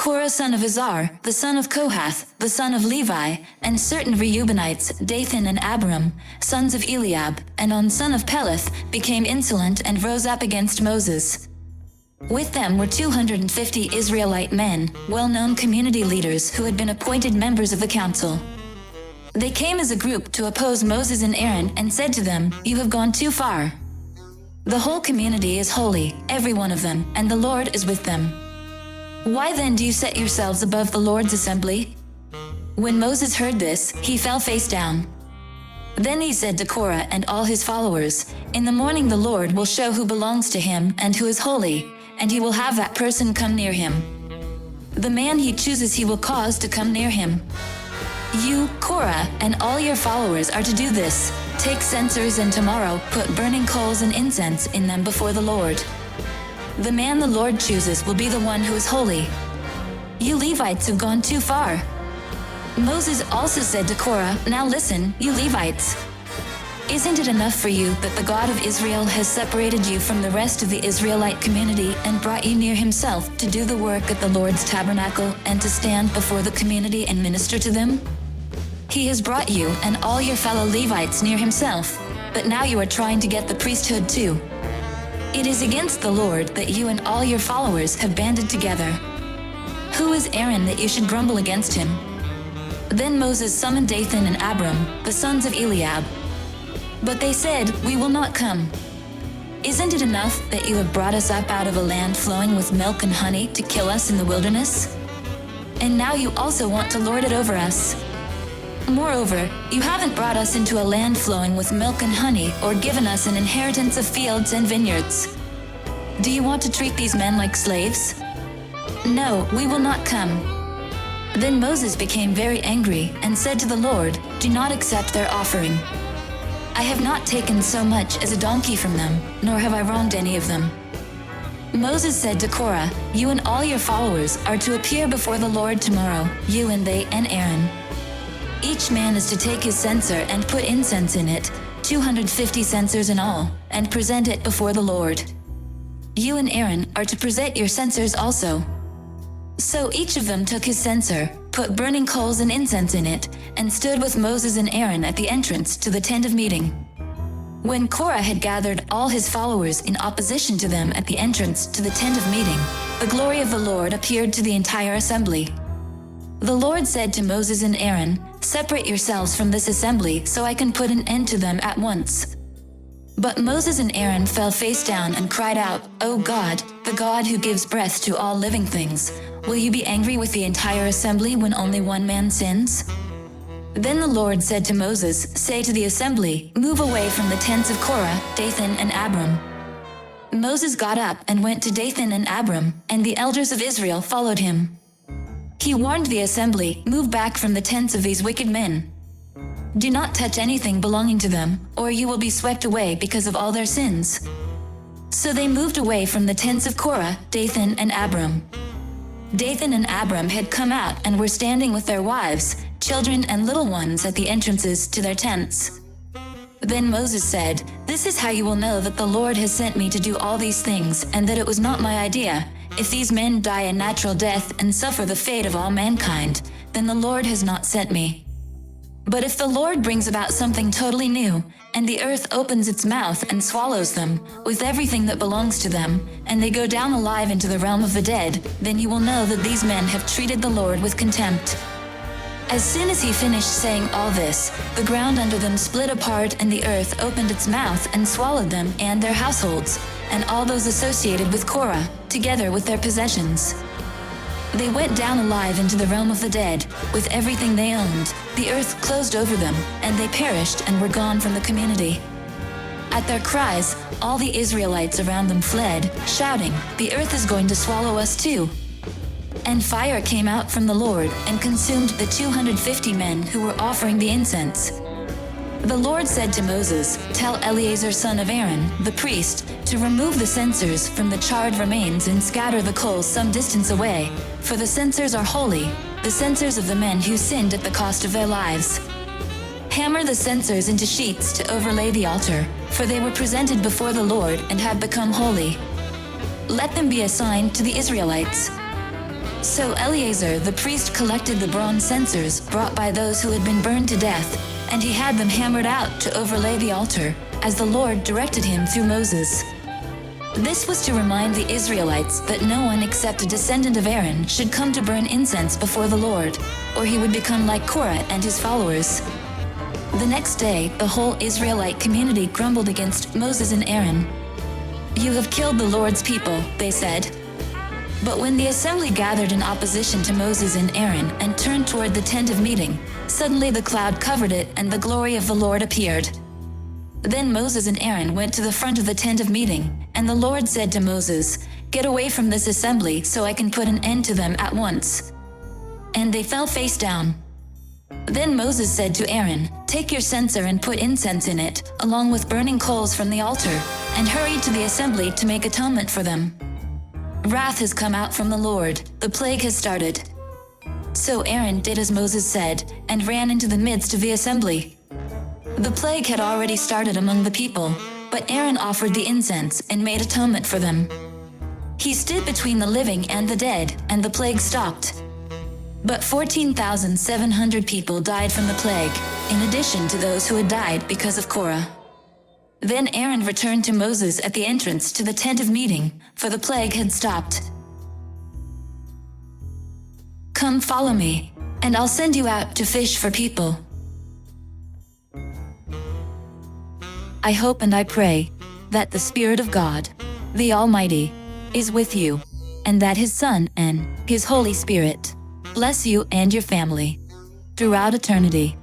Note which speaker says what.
Speaker 1: Korah son of Izhar, the son of Kohath, the son of Levi, and certain Reubenites, Dathan and Abiram, sons of Eliab, and On son of Peleth, became insolent and rose up against Moses. With them were 250 Israelite men, well-known community leaders who had been appointed members of the council. They came as a group to oppose Moses and Aaron and said to them, "You have gone too far. The whole community is holy, every one of them, and the Lord is with them. Why then do you set yourselves above the Lord's assembly?" When Moses heard this, he fell face down. Then he said to Korah and all his followers, "In the morning the Lord will show who belongs to him and who is holy, and he will have that person come near him. The man he chooses he will cause to come near him. You, Korah, and all your followers are to do this. Take censors and tomorrow put burning coals and incense in them before the Lord. The man the Lord chooses will be the one who is holy. You Levites have gone too far." Moses also said to Korah, "Now listen, you Levites. Isn't it enough for you that the God of Israel has separated you from the rest of the Israelite community and brought you near himself to do the work at the Lord's tabernacle and to stand before the community and minister to them? He has brought you and all your fellow Levites near himself, but now you are trying to get the priesthood too. It is against the Lord that you and all your followers have banded together. Who is Aaron that you should grumble against him?" Then Moses summoned Dathan and Abiram, the sons of Eliab. But they said, "We will not come. Isn't it enough that you have brought us up out of a land flowing with milk and honey to kill us in the wilderness? And now you also want to lord it over us. Moreover, you haven't brought us into a land flowing with milk and honey or given us an inheritance of fields and vineyards. Do you want to treat these men like slaves? No, we will not come." Then Moses became very angry and said to the Lord, "Do not accept their offering. I have not taken so much as a donkey from them, nor have I wronged any of them." Moses said to Korah, "You and all your followers are to appear before the Lord tomorrow, you and they and Aaron. Each man is to take his censer and put incense in it, 250 censers in all, and present it before the Lord. You and Aaron are to present your censers also." So each of them took his censer, put burning coals and incense in it, and stood with Moses and Aaron at the entrance to the tent of meeting. When Korah had gathered all his followers in opposition to them at the entrance to the tent of meeting, the glory of the Lord appeared to the entire assembly. The Lord said to Moses and Aaron, "Separate yourselves from this assembly so I can put an end to them at once." But Moses and Aaron fell face down and cried out, "O God, the God who gives breath to all living things, will you be angry with the entire assembly when only one man sins?" Then the Lord said to Moses, "Say to the assembly, move away from the tents of Korah, Dathan and Abiram." Moses got up and went to Dathan and Abiram, and the elders of Israel followed him. He warned the assembly, "Move back from the tents of these wicked men. Do not touch anything belonging to them, or you will be swept away because of all their sins." So they moved away from the tents of Korah, Dathan and Abiram. Dathan and Abiram had come out and were standing with their wives, children and little ones at the entrances to their tents. Then Moses said, "This is how you will know that the Lord has sent me to do all these things, and that it was not my idea. If these men die a natural death and suffer the fate of all mankind, then the Lord has not sent me. But if the Lord brings about something totally new, and the earth opens its mouth and swallows them, with everything that belongs to them, and they go down alive into the realm of the dead, then you will know that these men have treated the Lord with contempt." As soon as he finished saying all this, the ground under them split apart and the earth opened its mouth and swallowed them and their households, and all those associated with Korah, together with their possessions. They went down alive into the realm of the dead, with everything they owned. The earth closed over them, and they perished and were gone from the community. At their cries, all the Israelites around them fled, shouting, "The earth is going to swallow us too." And fire came out from the Lord and consumed the 250 men who were offering the incense. The Lord said to Moses, "Tell Eleazar son of Aaron, the priest, to remove the censers from the charred remains and scatter the coals some distance away, for the censers are holy, the censers of the men who sinned at the cost of their lives. Hammer the censers into sheets to overlay the altar, for they were presented before the Lord and have become holy. Let them be a sign to the Israelites." So Eleazar the priest collected the bronze censors brought by those who had been burned to death, and he had them hammered out to overlay the altar, as the Lord directed him through Moses. This was to remind the Israelites that no one except a descendant of Aaron should come to burn incense before the Lord, or he would become like Korah and his followers. The next day, the whole Israelite community grumbled against Moses and Aaron. "You have killed the Lord's people," they said. But when the assembly gathered in opposition to Moses and Aaron and turned toward the tent of meeting, suddenly the cloud covered it and the glory of the Lord appeared. Then Moses and Aaron went to the front of the tent of meeting, and the Lord said to Moses, "Get away from this assembly so I can put an end to them at once." And they fell face down. Then Moses said to Aaron, "Take your censer and put incense in it, along with burning coals from the altar, and hurry to the assembly to make atonement for them. Wrath has come out from the Lord, the plague has started." So Aaron did as Moses said, and ran into the midst of the assembly. The plague had already started among the people, but Aaron offered the incense and made atonement for them. He stood between the living and the dead, and the plague stopped. But 14,700 people died from the plague, in addition to those who had died because of Korah. Then Aaron returned to Moses at the entrance to the tent of meeting, for the plague had stopped. "Come follow me, and I'll send you out to fish for people." I hope and I pray that the Spirit of God, the Almighty, is with you, and that His Son and His Holy Spirit bless you and your family throughout eternity.